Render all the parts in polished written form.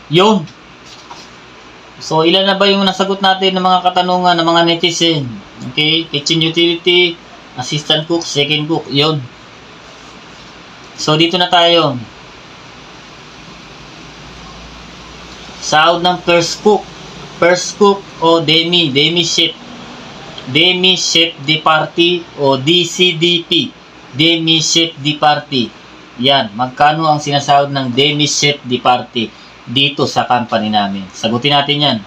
Yun. So, ilan na ba yung nasagot natin ng mga katanungan ng mga netizen? Okay, kitchen utility, assistant cook, second cook, yun. So, dito na tayo. Sahod ng first cook. First cook o demi chef. Demi chef de partie o DCDP. Demi chef de partie. Yan, magkano ang sinasahod ng demi chef de partie dito sa company namin? Sagutin natin yan.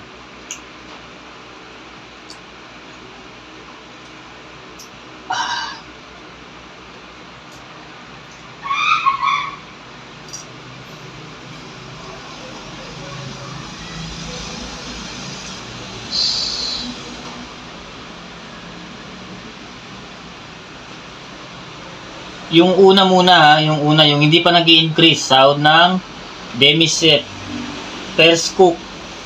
Yung una muna ha, yung hindi pa nag-i-increase, sahod ng demi chef, first cook.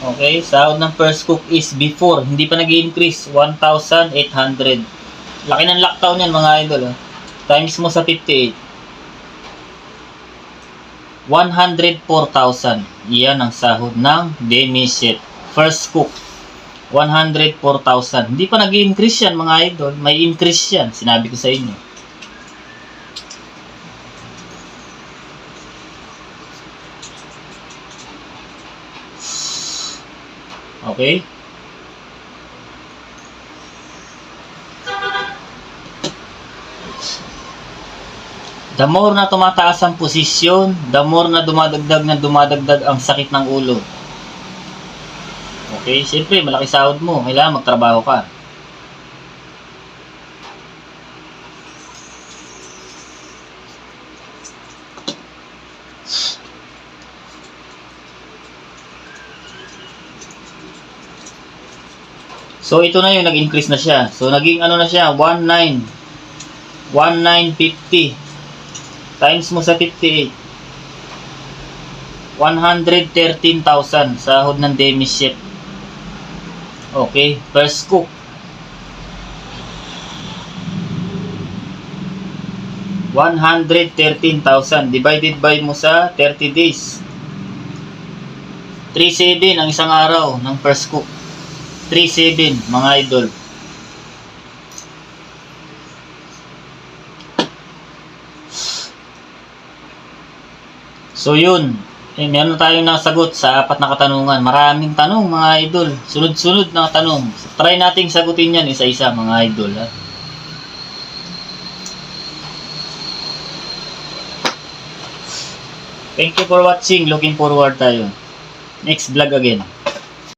Okay, sahod ng first cook is before, hindi pa nag-i-increase, 1,800. Laki ng lockdown yan mga idol. Times mo sa 58. 104,000. Yan ang sahod ng demi chef, first cook. 104,000. Hindi pa nag-i-increase yan mga idol. May increase yan, sinabi ko sa inyo. Okay? The more na tumataas ang posisyon, the more na dumadagdag ang sakit ng ulo. Okay? Siyempre, malaki sahod mo. Kailangan magtrabaho ka. So, ito na yung nag-increase na siya. So, naging ano na siya, 1950 times mo sa 58. 113,000 sahod ng demi chef. Okay, first cook. $113,000 divided by mo sa 30 days. 3,700 ang isang araw ng first cook. 3,700 mga idol. So yun, meron tayong nasagot sa 4 na katanungan. Maraming tanong mga idol. Sunod-sunod na tanong. Try nating sagutin yan isa-isa mga idol. Ha? Thank you for watching. Looking forward tayo. Next vlog again.